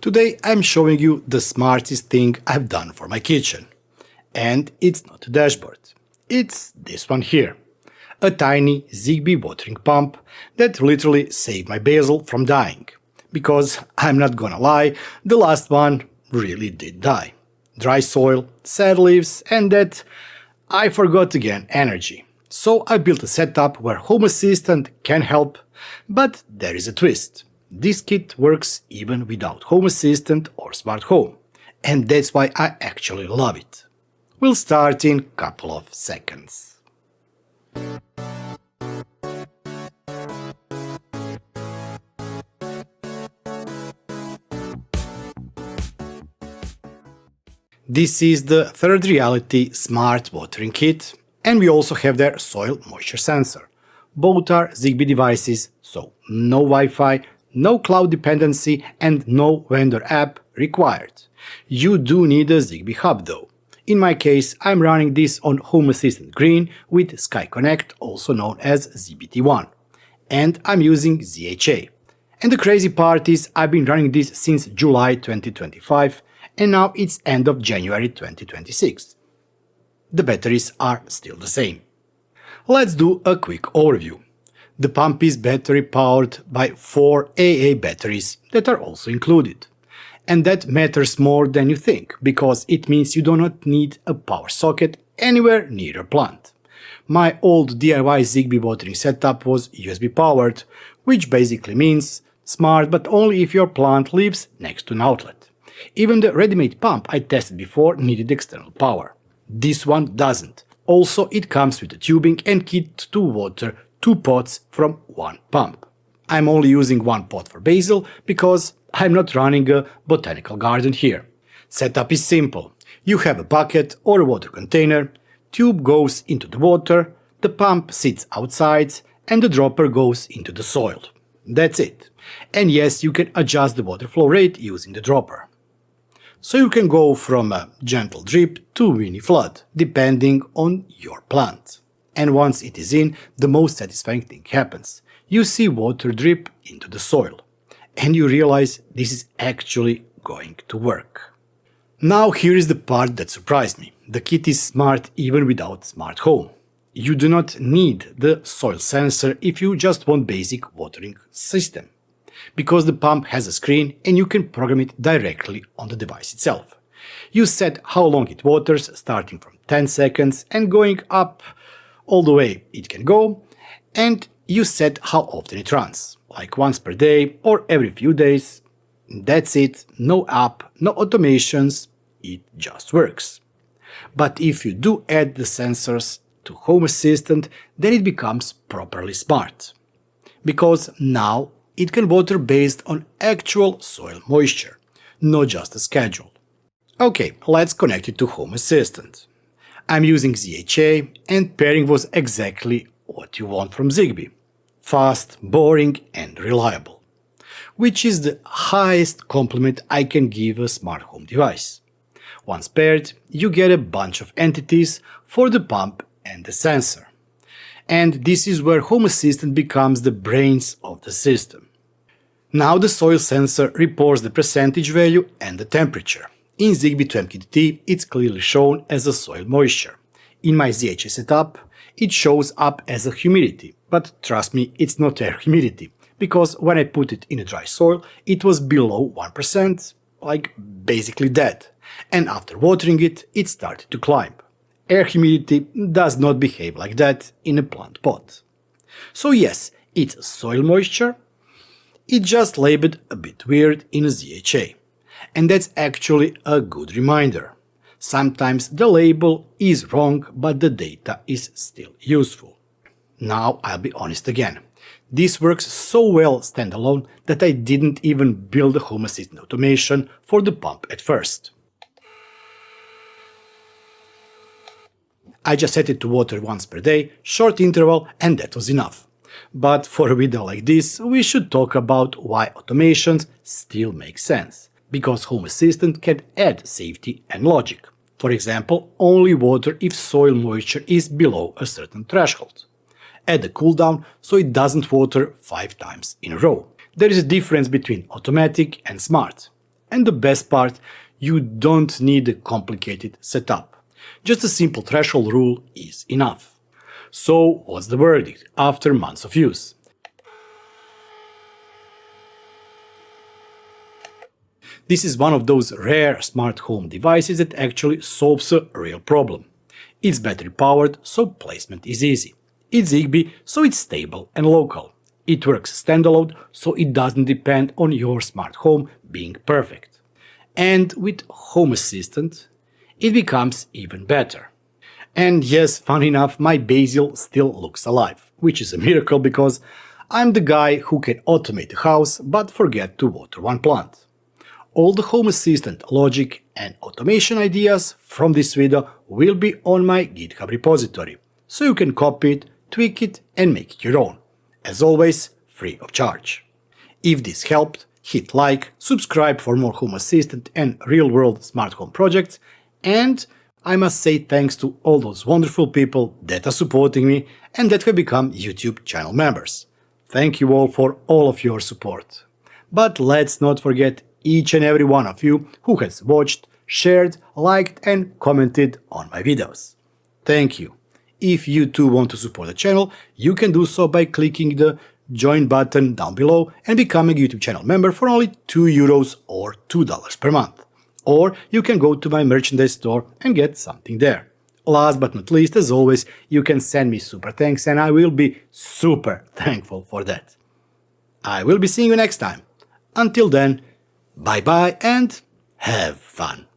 Today I'm showing you the smartest thing I've done for my kitchen. And it's not a dashboard. It's this one here. A tiny Zigbee watering pump that literally saved my basil from dying. Because, I'm not gonna lie, the last one really did die. Dry soil, sad leaves, and that, I forgot again, energy. So I built a setup where Home Assistant can help, but there is a twist. This kit works even without Home Assistant or Smart Home, and that's why I actually love it. We'll start in a couple of seconds. This is the Third Reality Smart Watering Kit, and we also have their soil moisture sensor. Both are Zigbee devices, so no Wi-Fi, no cloud dependency, and no vendor app required. You do need a Zigbee hub though. In my case, I'm running this on Home Assistant Green with Sky Connect, also known as ZBT1. And I'm using ZHA. And the crazy part is I've been running this since July 2025, and now it's end of January 2026. The batteries are still the same. Let's do a quick overview. The pump is battery powered by 4 AA batteries that are also included. And that matters more than you think, because it means you do not need a power socket anywhere near your plant. My old DIY Zigbee watering setup was USB powered, which basically means smart but only if your plant lives next to an outlet. Even the ready-made pump I tested before needed external power. This one doesn't. Also, it comes with a tubing and kit to water 2 pots from 1 pump. I'm only using 1 pot for basil because I'm not running a botanical garden here. Setup is simple. You have a bucket or a water container, tube goes into the water, the pump sits outside, and the dropper goes into the soil. That's it. And yes, you can adjust the water flow rate using the dropper. So you can go from a gentle drip to mini flood, depending on your plant. And once it is in, the most satisfying thing happens. You see water drip into the soil. And you realize this is actually going to work. Now here is the part that surprised me. The kit is smart even without Smart Home. You do not need the soil sensor if you just want basic watering system, because the pump has a screen and you can program it directly on the device itself. You set how long it waters, starting from 10 seconds and going up all the way it can go, and you set how often it runs, like once per day or every few days. That's it, no app, no automations, it just works. But if you do add the sensors to Home Assistant, then it becomes properly smart. Because now it can water based on actual soil moisture, not just a schedule. Okay, let's connect it to Home Assistant. I'm using ZHA, and pairing was exactly what you want from Zigbee. Fast, boring, and reliable. Which is the highest compliment I can give a smart home device. Once paired, you get a bunch of entities for the pump and the sensor. And this is where Home Assistant becomes the brains of the system. Now the soil sensor reports the percentage value and the temperature. In Zigbee 2MKDT, it's clearly shown as a soil moisture. In my ZHA setup, it shows up as a humidity, but trust me, it's not air humidity, because when I put it in a dry soil, it was below 1%, like basically dead, and after watering it, it started to climb. Air humidity does not behave like that in a plant pot. So yes, it's soil moisture, it's just labeled a bit weird in ZHA. And that's actually a good reminder. Sometimes the label is wrong, but the data is still useful. Now I'll be honest again. This works so well standalone that I didn't even build a Home Assistant automation for the pump at first. I just set it to water once per day, short interval, and that was enough. But for a video like this, we should talk about why automations still make sense. Because Home Assistant can add safety and logic. For example, only water if soil moisture is below a certain threshold. Add a cooldown so it doesn't water 5 times in a row. There is a difference between automatic and smart. And the best part, you don't need a complicated setup. Just a simple threshold rule is enough. So what's the verdict after months of use? This is one of those rare smart home devices that actually solves a real problem. It's battery powered, so placement is easy. It's Zigbee, so it's stable and local. It works standalone, so it doesn't depend on your smart home being perfect. And with Home Assistant, it becomes even better. And yes, funny enough, my Basil still looks alive, which is a miracle because I'm the guy who can automate the house but forget to water one plant. All the Home Assistant logic and automation ideas from this video will be on my GitHub repository, so you can copy it, tweak it and make it your own. As always, free of charge. If this helped, hit like, subscribe for more Home Assistant and real-world smart home projects, and I must say thanks to all those wonderful people that are supporting me and that have become YouTube channel members. Thank you all for all of your support. But let's not forget each and every one of you who has watched, shared, liked and commented on my videos. Thank you. If you too want to support the channel, you can do so by clicking the join button down below and becoming a YouTube channel member for only €2 or $2 per month. Or you can go to my merchandise store and get something there. Last but not least, as always, you can send me super thanks and I will be super thankful for that. I will be seeing you next time. Until then, bye bye and have fun.